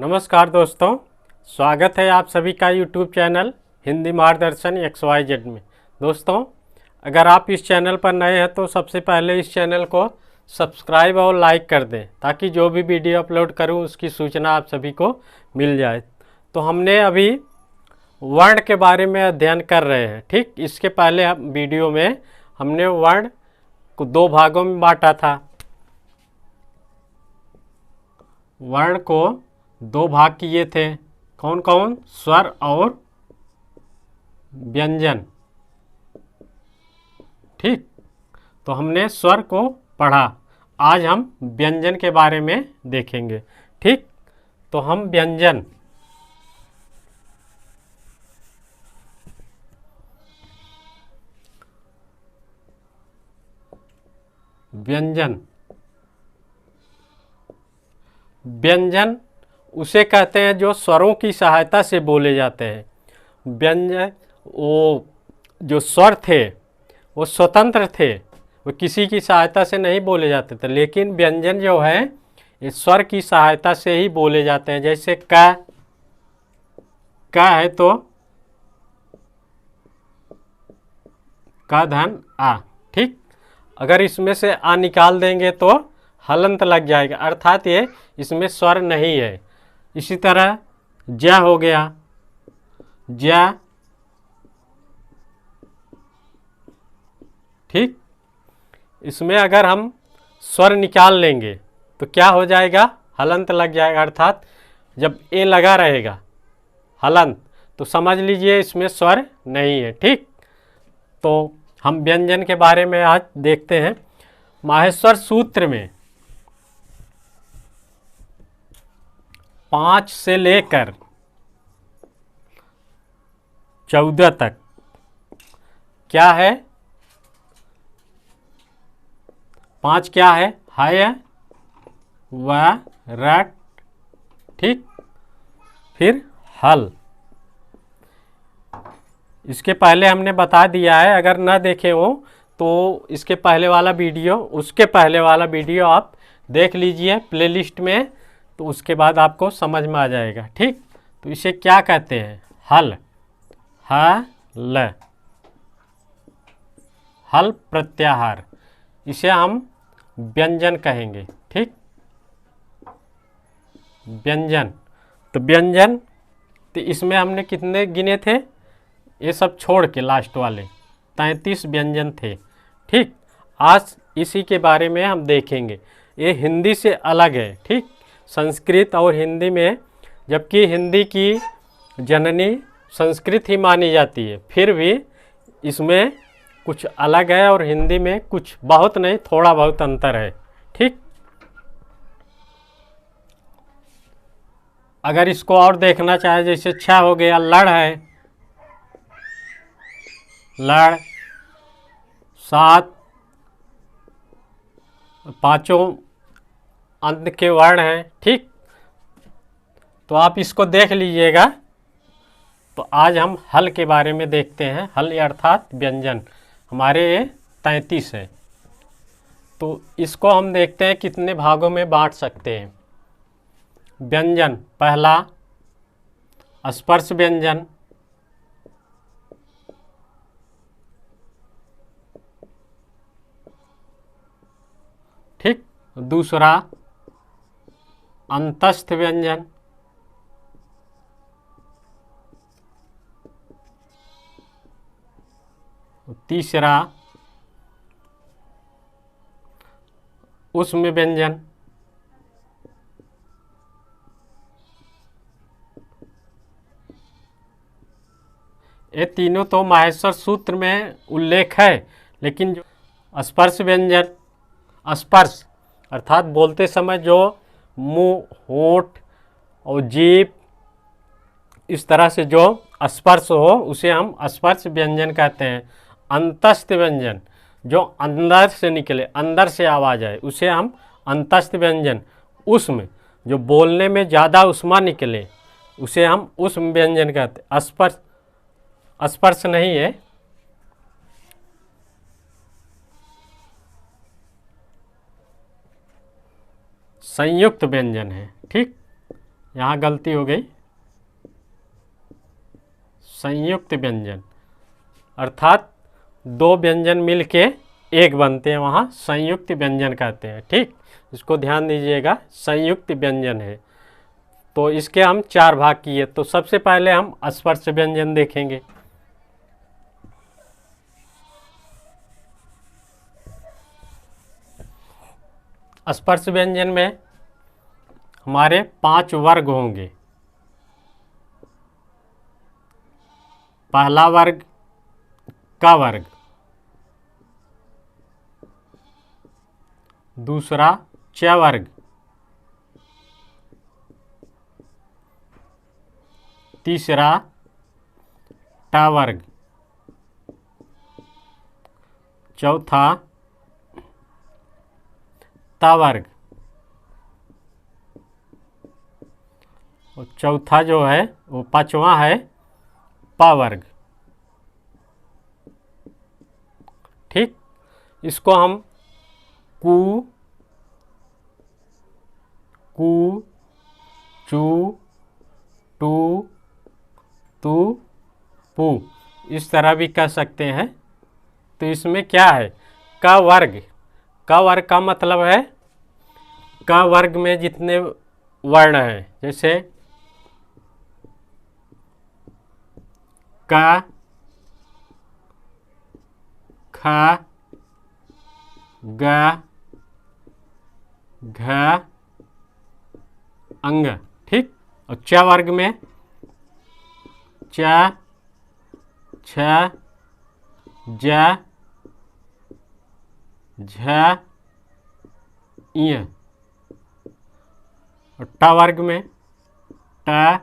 नमस्कार दोस्तों, स्वागत है आप सभी का यूट्यूब चैनल हिंदी मार्गदर्शन XYZ में। दोस्तों, अगर आप इस चैनल पर नए हैं तो सबसे पहले इस चैनल को सब्सक्राइब और लाइक कर दें ताकि जो भी वीडियो अपलोड करूं उसकी सूचना आप सभी को मिल जाए। तो हमने अभी वर्ण के बारे में अध्ययन कर रहे हैं। ठीक, इसके पहले वीडियो में हमने वर्ण को दो भागों में बांटा था। वर्ण को दो भाग किए थे, कौन कौन? स्वर और व्यंजन। ठीक, तो हमने स्वर को पढ़ा। आज हम व्यंजन के बारे में देखेंगे। ठीक, तो हम व्यंजन व्यंजन उसे कहते हैं जो स्वरों की सहायता से बोले जाते हैं। व्यंजन वो जो स्वर थे वो स्वतंत्र थे, वो किसी की सहायता से नहीं बोले जाते थे। लेकिन व्यंजन जो है ये स्वर की सहायता से ही बोले जाते हैं। जैसे क है तो क धन आ। ठीक, अगर इसमें से आ निकाल देंगे तो हलंत लग जाएगा, अर्थात ये इसमें स्वर नहीं है। इसी तरह ज हो गया, ज। ठीक, इसमें अगर हम स्वर निकाल लेंगे तो क्या हो जाएगा? हलंत लग जाएगा, अर्थात जब ए लगा रहेगा हलंत तो समझ लीजिए इसमें स्वर नहीं है। ठीक, तो हम व्यंजन के बारे में आज देखते हैं। माहेश्वर सूत्र में 5 से लेकर 14 तक क्या है? 5 क्या है? हय व रट। ठीक, फिर हल। इसके पहले हमने बता दिया है, अगर ना देखे हो तो इसके पहले वाला वीडियो, उसके पहले वाला वीडियो आप देख लीजिए प्लेलिस्ट में, तो उसके बाद आपको समझ में आ जाएगा। ठीक, तो इसे क्या कहते हैं? हल। हल, हल प्रत्याहार, इसे हम व्यंजन कहेंगे। ठीक, व्यंजन। तो व्यंजन, तो इसमें हमने कितने गिने थे? ये सब छोड़ के लास्ट वाले 33 व्यंजन थे। ठीक, आज इसी के बारे में हम देखेंगे। ये हिंदी से अलग है। ठीक, संस्कृत और हिंदी में, जबकि हिंदी की जननी संस्कृत ही मानी जाती है, फिर भी इसमें कुछ अलग है और हिंदी में कुछ, बहुत नहीं, थोड़ा बहुत अंतर है। ठीक, अगर इसको और देखना चाहे, जैसे छ हो गया, लड़ है, लड़। 7 पांचों अंत के वर्ण हैं। ठीक, तो आप इसको देख लीजिएगा। तो आज हम हल के बारे में देखते हैं। हल अर्थात व्यंजन हमारे ये 33 है। तो इसको हम देखते हैं कितने भागों में बांट सकते हैं। व्यंजन, पहला स्पर्श व्यंजन, ठीक, दूसरा अंतस्थ व्यंजन, तीसरा उष्म व्यंजन, ये तीनों तो माहेश्वर सूत्र में उल्लेख है। लेकिन जो स्पर्श व्यंजन, स्पर्श अर्थात बोलते समय जो मुंह, होंठ और जीभ इस तरह से जो स्पर्श हो उसे हम स्पर्श व्यंजन कहते हैं। अंतस्थ व्यंजन, जो अंदर से निकले, अंदर से आवाज़ आए, उसे हम अंतस्थ व्यंजन। उष्म, जो बोलने में ज़्यादा उष्मा निकले, उसे हम उष्म व्यंजन कहते हैं। स्पर्श, स्पर्श नहीं है। संयुक्त व्यंजन है। ठीक, यहाँ गलती हो गई, संयुक्त व्यंजन, अर्थात दो व्यंजन मिलके एक बनते हैं, वहाँ संयुक्त व्यंजन कहते हैं। ठीक, इसको ध्यान दीजिएगा, संयुक्त व्यंजन है। तो इसके हम 4 भाग किए। तो सबसे पहले हम स्पर्श व्यंजन देखेंगे। स्पर्श व्यंजन में हमारे 5 वर्ग होंगे। पहला वर्ग का वर्ग, दूसरा च वर्ग, तीसरा ट वर्ग, चौथा त वर्ग, और चौथा जो है वो 5वां है प वर्ग। ठीक, इसको हम कु, कु, चू, टू, तू, पू इस तरह भी कह सकते हैं। तो इसमें क्या है, क वर्ग, क वर्ग का मतलब है क वर्ग में जितने वर्ण हैं, जैसे क, ख, ग, घ, अंग। ठीक, और च वर्ग में च, छ, ज, झ, इ, और ट वर्ग में ट,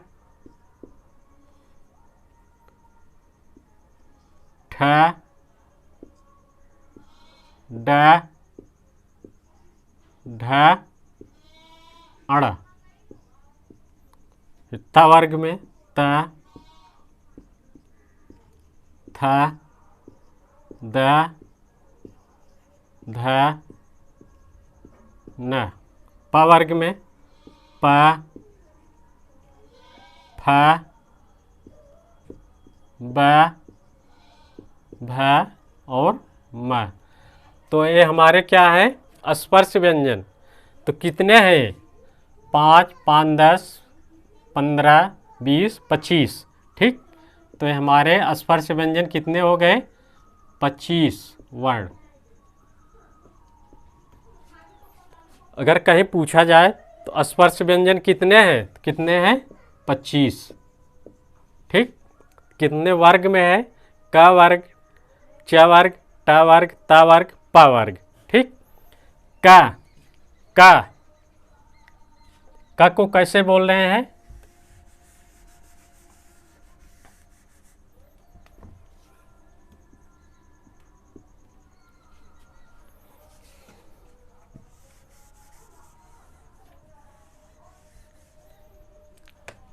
ठ, ड, ढ, अड़। त वर्ग में त, थ, द, ध, न। प वर्ग में प, फ, ब, भ और म। तो ये हमारे क्या है, स्पर्श व्यंजन। तो कितने हैं, 5, 5, 10, 15, 20, 25। ठीक, तो ये हमारे स्पर्श व्यंजन कितने हो गए, 25 वर्ण। अगर कहीं पूछा जाए तो स्पर्श व्यंजन कितने हैं, तो कितने हैं, 25। ठीक, कितने वर्ग में है, क वर्ग, च वर्ग, ट वर्ग, त वर्ग, प वर्ग। ठीक, क, क, क को कैसे बोल रहे हैं,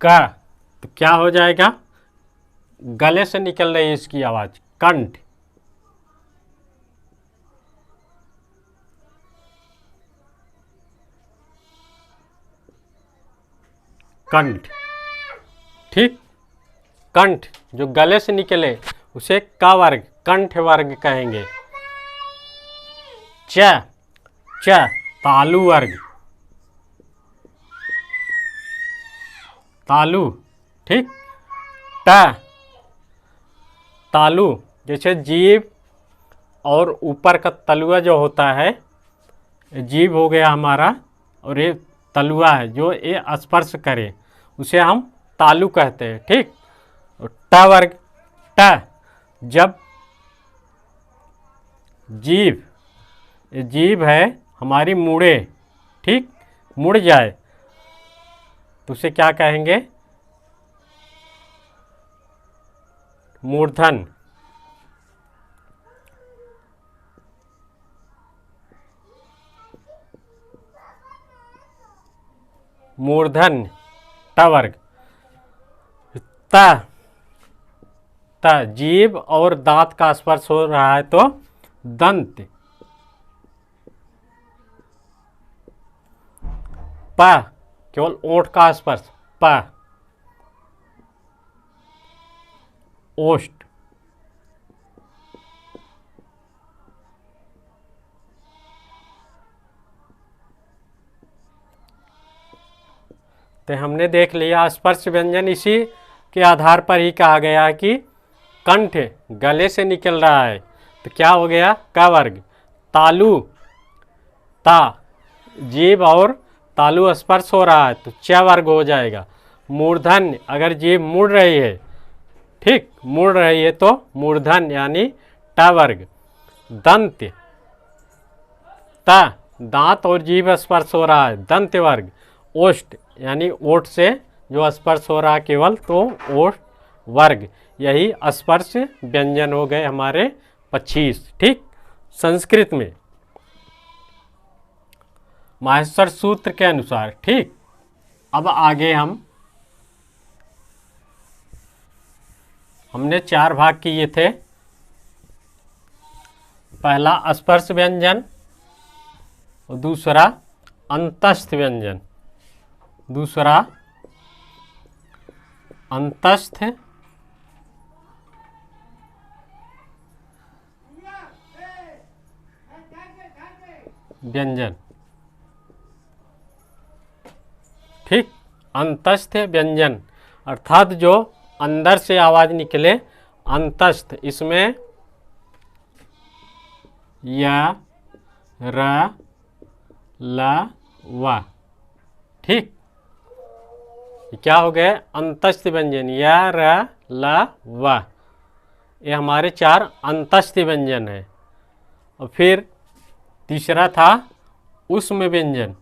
क, तो क्या हो जाएगा, गले से निकल रही है इसकी आवाज, कंठ। कंठ। ठीक, कंठ जो गले से निकले उसे क वर्ग, कंठ वर्ग कहेंगे। च, च तालु वर्ग, तालु। ठीक, ट, तालु जैसे जीभ और ऊपर का तलुआ जो होता है, जीभ हो गया हमारा, और ये तलुआ है जो ये स्पर्श करे, उसे हम तालु कहते हैं। ठीक, और ट वर्ग, ट जब जीभ, ये जीभ है हमारी मुड़े, ठीक, मुड़ जाए तो उसे क्या कहेंगे, मूर्धन। मूर्धन ट वर्ग। त, त जीभ और दांत का स्पर्श हो रहा है तो दंत। प केवल ओंठ का स्पर्श, प, ओष्ठ, तो हमने देख लिया स्पर्श व्यंजन इसी के आधार पर ही कहा गया कि कंठ गले से निकल रहा है तो क्या हो गया क वर्ग। तालु ता, जीभ और तालु स्पर्श हो रहा है तो च वर्ग हो जाएगा। मूर्धन्य अगर जीभ मुड़ रही है, ठीक मुड़ रही है तो मूर्धन्य यानी ट वर्ग। दंत त, दांत और जीभ स्पर्श हो रहा है दंत वर्ग। ओष्ठ यानी ओठ से जो स्पर्श हो रहा है केवल तो ओष्ठ वर्ग। यही स्पर्श व्यंजन हो गए हमारे 25। ठीक, संस्कृत में माहेश्वर सूत्र के अनुसार। ठीक, अब आगे हमने 4 भाग किए थे। पहला स्पर्श व्यंजन और दूसरा अंतस्थ व्यंजन, दूसरा अंतस्थ व्यंजन। ठीक, अंतस्थ व्यंजन अर्थात जो अंदर से आवाज निकले अंतस्थ। इसमें या र ल व। ठीक, क्या हो गए अंतस्थ व्यंजन या र ल व। ये हमारे 4 अंतस्थ व्यंजन है। और फिर तीसरा था ऊष्म व्यंजन।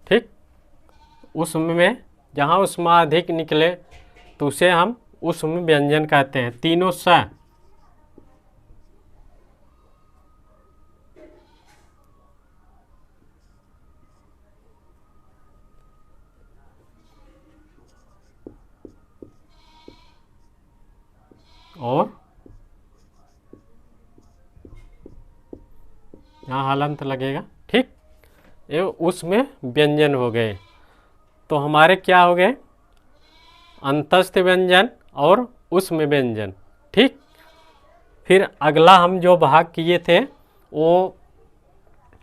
ठीक, ऊष्म में जहाँ ऊष्मा अधिक निकले तो उसे हम ऊष्म व्यंजन कहते हैं। तीनों स, और यहाँ हलंत लगेगा। ठीक, ये उसमें व्यंजन हो गए। तो हमारे क्या हो गए अंतस्थ व्यंजन और उसमें व्यंजन। ठीक, फिर अगला हम जो भाग किए थे वो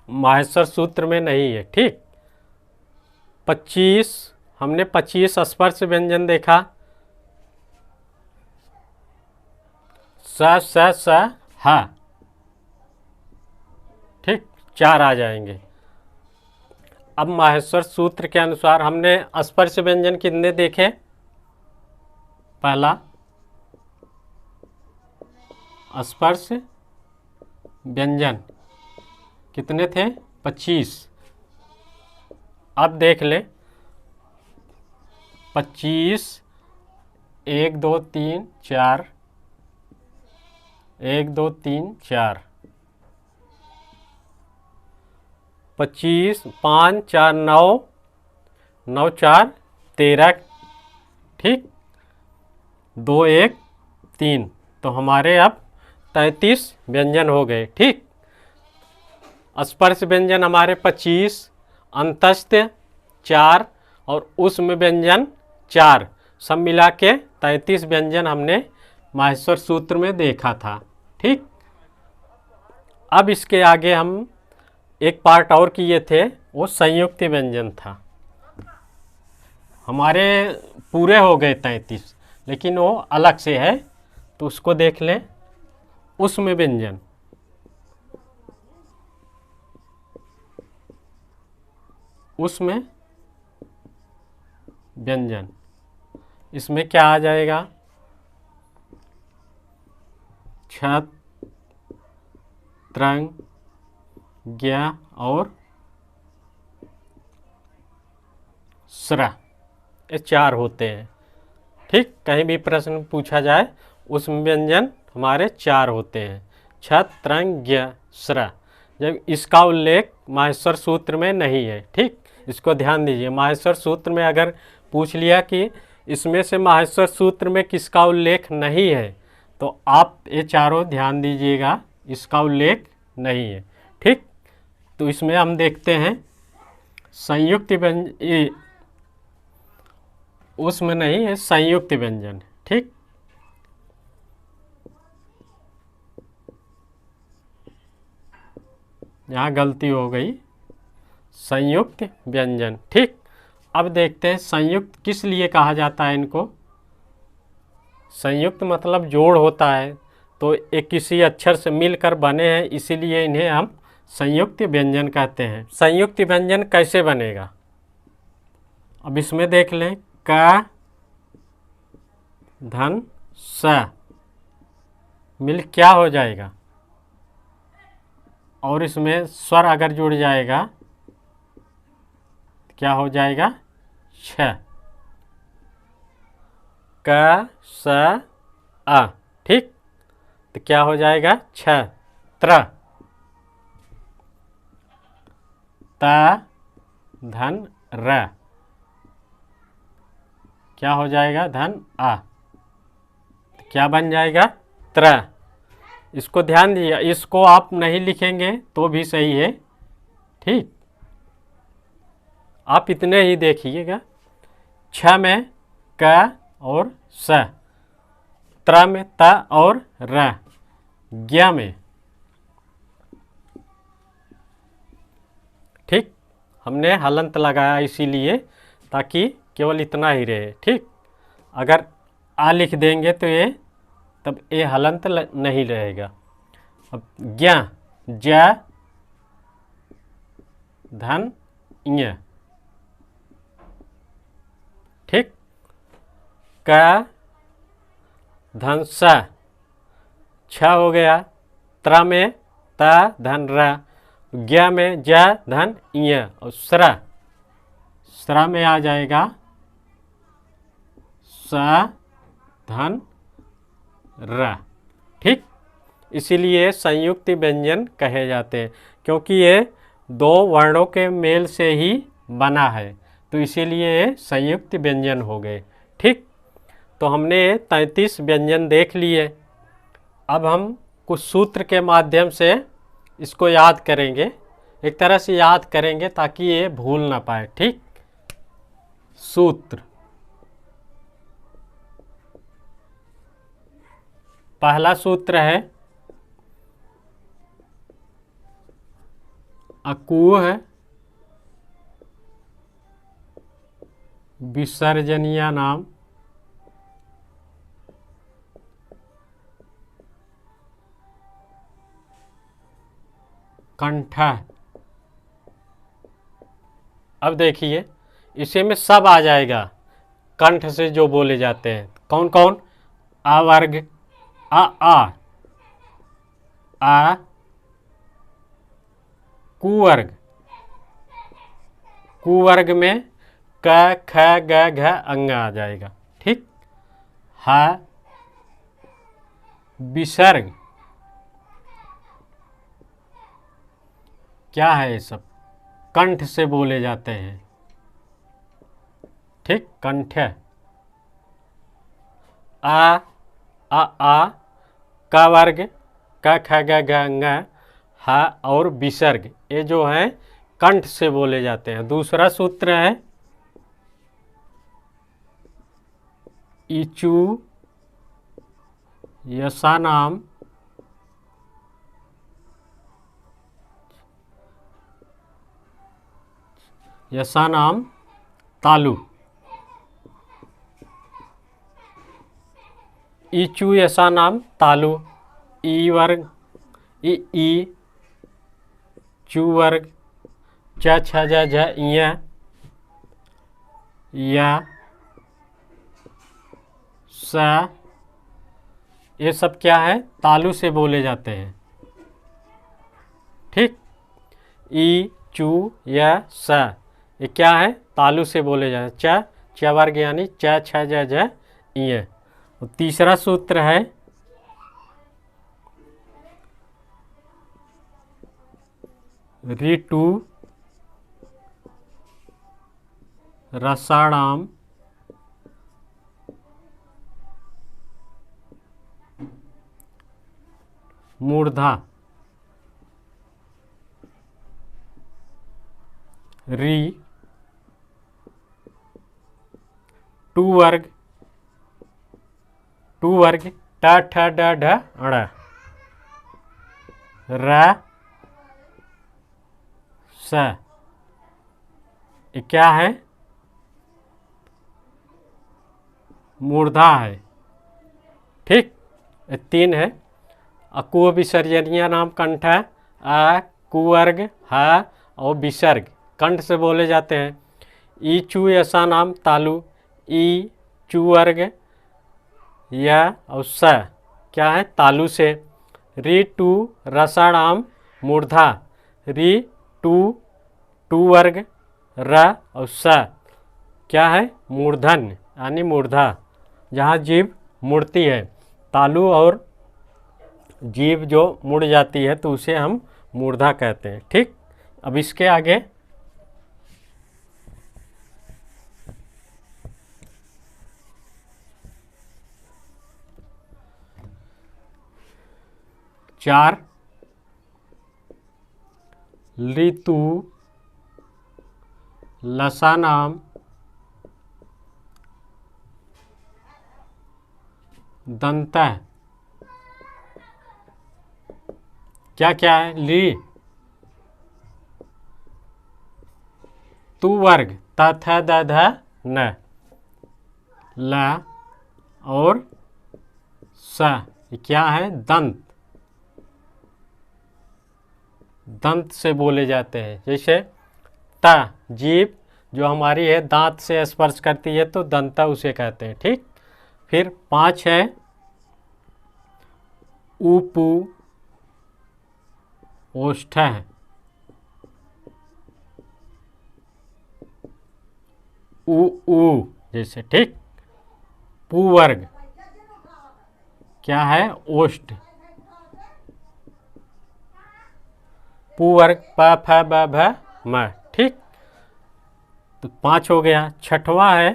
माहेश्वर सूत्र में नहीं है। ठीक, 25 हमने 25 स्पर्श व्यंजन देखा। स ह। ठीक, 4 आ जाएंगे। अब माहेश्वर सूत्र के अनुसार हमने स्पर्श व्यंजन कितने देखे। पहला स्पर्श व्यंजन कितने थे 25। अब देख ले 25 1 2 3 4 1 2 3 4 25 5 4 9 9 4 13। ठीक, 2 1 3 तो हमारे अब 33 व्यंजन हो गए। ठीक, स्पर्श व्यंजन हमारे 25, अंतस्थ 4 और ऊष्म व्यंजन 4, सब मिला के 33 व्यंजन हमने माहेश्वर सूत्र में देखा था। ठीक, अब इसके आगे हम एक पार्ट और किए थे, वो संयुक्त व्यंजन था। हमारे पूरे हो गए 33, लेकिन वो अलग से है तो उसको देख लें। ऊष्म व्यंजन, ऊष्म व्यंजन, इसमें क्या आ जाएगा छत, त्रंग, ज्ञ और स्र, ये 4 होते हैं। ठीक, कहीं भी प्रश्न पूछा जाए ऊष्म व्यंजन हमारे 4 होते हैं, छत, त्रंग, ज्ञ, स्र। जब इसका उल्लेख माहेश्वर सूत्र में नहीं है। ठीक, इसको ध्यान दीजिए। माहेश्वर सूत्र में अगर पूछ लिया कि इसमें से माहेश्वर सूत्र में किसका उल्लेख नहीं है तो आप ये चारों ध्यान दीजिएगा, इसका उल्लेख नहीं है। ठीक, तो इसमें हम देखते हैं संयुक्त व्यंजन, उसमें नहीं है, संयुक्त व्यंजन। ठीक, यहाँ गलती हो गई, संयुक्त व्यंजन। ठीक, अब देखते हैं संयुक्त किस लिए कहा जाता है इनको। संयुक्त मतलब जोड़ होता है, तो एक किसी अक्षर से मिलकर बने हैं, इसीलिए इन्हें हम संयुक्त व्यंजन कहते हैं। संयुक्त व्यंजन कैसे बनेगा, अब इसमें देख लें। क धन स मिल क्या हो जाएगा, और इसमें स्वर अगर जुड़ जाएगा क्या हो जाएगा, छ। क स आ। ठीक, तो क्या हो जाएगा, छत्र। त धन र क्या हो जाएगा, धन आ, तो क्या बन जाएगा, त्र। इसको ध्यान दिए, इसको आप नहीं लिखेंगे तो भी सही है। ठीक, आप इतने ही देखिएगा, छ में क और स, त्र में त और र, ज्ञ में। ठीक, हमने हलंत लगाया इसीलिए, ताकि केवल इतना ही रहे। ठीक, अगर आ लिख देंगे तो ये तब ये हलंत नहीं रहेगा। अब ज्ञ, ज धन ञ। ठीक, क धन स, छ हो गया, त्र में त धन र, ज्ञ में ज धन ञ, और स्र में आ जाएगा स धन र। ठीक, इसीलिए संयुक्त व्यंजन कहे जाते हैं, क्योंकि ये दो वर्णों के मेल से ही बना है, तो इसीलिए ये संयुक्त व्यंजन हो गए। ठीक, तो हमने 33 व्यंजन देख लिए। अब हम कुछ सूत्र के माध्यम से इसको याद करेंगे, एक तरह से याद करेंगे ताकि ये भूल ना पाए। ठीक, सूत्र, पहला सूत्र है अकूह विसर्जनीय नाम कंठ। अब देखिए, इसे में सब आ जाएगा कंठ से जो बोले जाते हैं। कौन कौन, आ वर्ग, आ कुवर्ग, कुवर्ग में क ख ग घ अंग आ जाएगा। ठीक, ह विसर्ग, क्या है ये सब, कंठ से बोले जाते हैं। ठीक, कंठ। आ क वर्ग, क ख ग घ अंग, ह और विसर्ग, ये जो है कंठ से बोले जाते हैं। दूसरा सूत्र है इचु यशानाम तालु। इचु यशानाम तालु, ई वर्ग, ई चु वर्ग, च छ ज झ ञ, या स, ये सब क्या है, तालु से बोले जाते हैं। ठीक, ई चू या स, ये क्या है, तालु से बोले जाते हैं। च वर्ग यानी च छ ज झ ञ। तीसरा सूत्र है ऋतु रसाणाम मूर्धा। री, टू वर्ग, टू वर्ग, ट ठ ड ढ ड़, र स, ये क्या है? मूर्धा है। ठीक, ये तीन है। अकु विसर्जनीय नाम कंठ है। अ कुवर्ग ह और विसर्ग कंठ से बोले जाते हैं। ई चू ऐसा नाम तालु, ई चू वर्ग या और स क्या है? तालु से। री टू रसाणाम मूर्धा, री टू टू वर्ग, र और स क्या है? मूर्धन यानी मूर्धा, जहाँ जीभ मुड़ती है। तालु और जीभ जो मुड़ जाती है तो उसे हम मूर्धा कहते हैं। ठीक, अब इसके आगे चार, ऋतु, लसानाम, दंत, क्या क्या है? ली, तू वर्ग, त थ द ध न, ल और स, ये क्या है? दंत, दंत से बोले जाते हैं। जैसे ता, जीभ जो हमारी है दांत से स्पर्श करती है तो दंता उसे कहते हैं। ठीक, फिर पांच है ऊपू, ओष्ठ, ऊ जैसे। ठीक, पुवर्ग क्या है? ओष्ठ, पुवर्ग प फ ब भ म। ठीक, तो पांच हो गया। छठवां है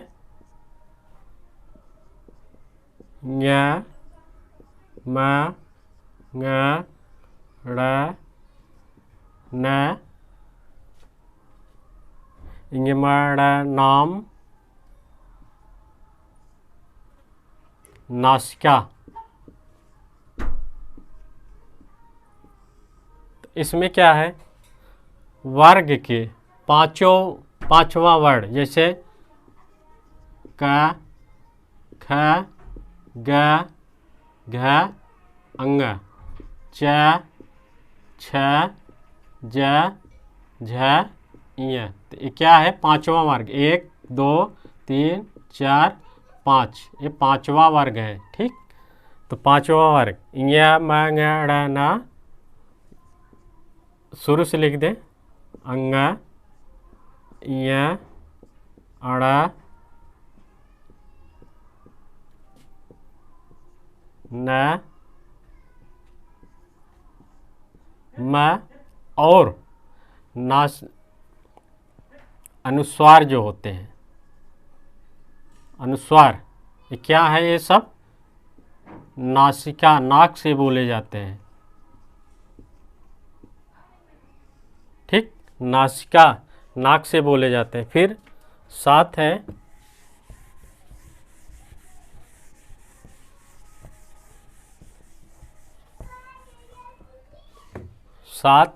ञ म ङ ड़ न, नाम, नासिका। इसमें क्या है? वर्ग के पांचवा वर्ण, जैसे क, ख, ग, घ, अंग, च, छ, ज, झ, ञ। तो ये क्या है? पांचवा वर्ग। एक, दो, तीन, चार, पाँच, ये पांचवा वर्ग है। ठीक, तो पांचवा वर्ग ञ म ङ ड़ न, शुरू से लिख दे, अंग, ञ, अड़, न, म और नास, अनुस्वार जो होते हैं, अनुस्वार, ये क्या है? ये सब नासिका, नाक से बोले जाते हैं। ठीक, नासिका, नाक से बोले जाते हैं। फिर सात है सात,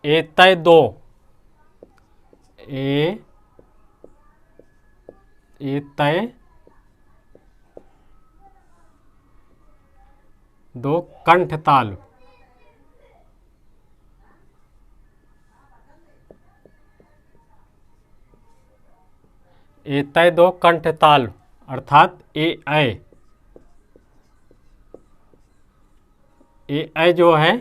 एतय दो, एतय दो, कंठ ताल, एतय दो कंठ ताल अर्थात ए जो है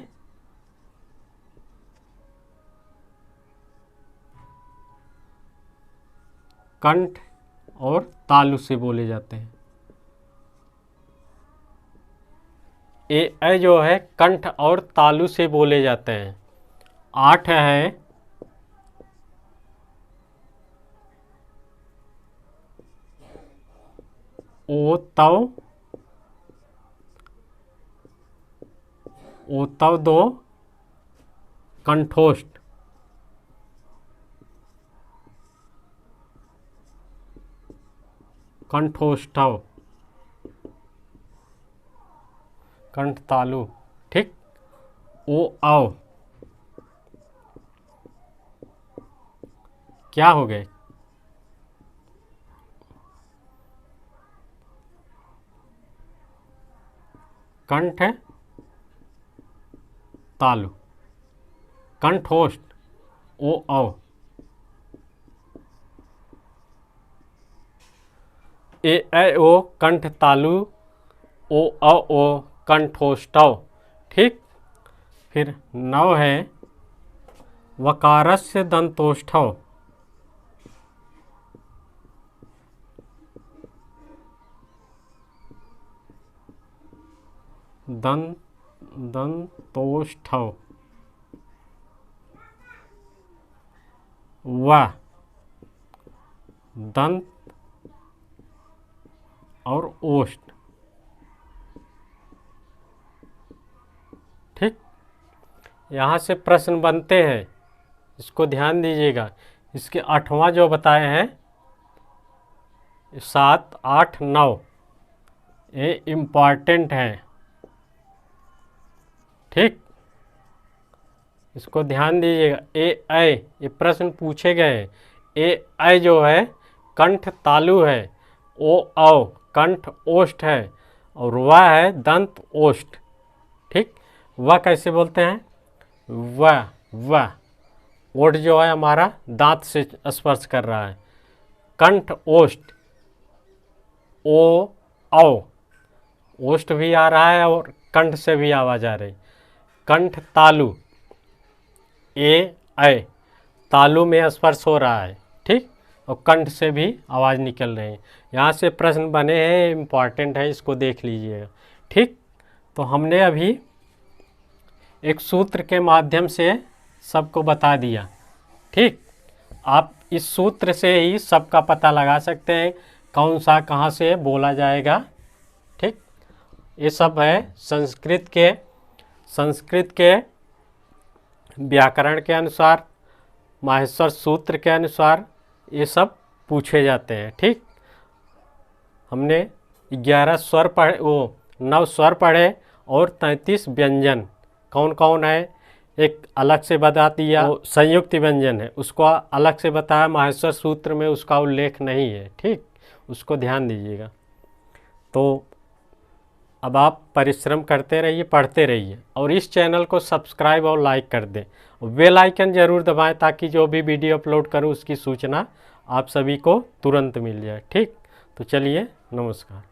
कंठ और तालु से बोले जाते हैं। ए जो है कंठ और तालु से बोले जाते हैं। आठ है ओ तव दो, कंठोष्ठ, कंठोष्ठव, कंठ तालु, ठीक। ओ औ क्या हो गए? कंठ तालु, कंठोष्ठ, ओ औ। ए ऐ ओ कंठ तालु, ओ औ ओ कंठोष्ठव, ठीक। फिर नव है वकारस्य दंतोष्ठव, दंतोष्ठव, व दंत और ओष्ठ, ठीक। यहाँ से प्रश्न बनते हैं, इसको ध्यान दीजिएगा। इसके 8वां जो बताए हैं 7, 8, 9 ये इम्पॉर्टेंट है, ठीक। इसको ध्यान दीजिएगा। ए ऐ ये प्रश्न पूछे गए हैं। ए ऐ जो है कंठ तालु है, ओ औ कंठ ओष्ठ है, और वह है दंत ओष्ठ, ठीक। वह कैसे बोलते हैं? वह ओठ जो है हमारा दांत से स्पर्श कर रहा है। कंठ ओष्ठ, ओ औ, ओष्ठ भी आ रहा है और कंठ से भी आवाज आ रही। कंठ तालु, ए ऐ तालु में स्पर्श हो रहा है, ठीक, और कंठ से भी आवाज़ निकल रही है। यहाँ से प्रश्न बने हैं, इम्पॉर्टेंट है, इसको देख लीजिएगा, ठीक। तो हमने अभी एक सूत्र के माध्यम से सबको बता दिया, ठीक। आप इस सूत्र से ही सबका पता लगा सकते हैं कौन सा कहाँ से बोला जाएगा, ठीक। ये सब है संस्कृत के व्याकरण के अनुसार, माहेश्वर सूत्र के अनुसार ये सब पूछे जाते हैं, ठीक। हमने 11 स्वर पढ़े, 9 स्वर पढ़े और 33 व्यंजन कौन कौन है एक अलग से बता दिया। संयुक्त व्यंजन है, उसको अलग से बताया, माहेश्वर सूत्र में उसका उल्लेख नहीं है, ठीक। उसको ध्यान दीजिएगा। तो अब आप परिश्रम करते रहिए, पढ़ते रहिए, और इस चैनल को सब्सक्राइब और लाइक कर दें। बेल आइकन ज़रूर दबाएं ताकि जो भी वीडियो अपलोड करूं उसकी सूचना आप सभी को तुरंत मिल जाए, ठीक। तो चलिए, नमस्कार।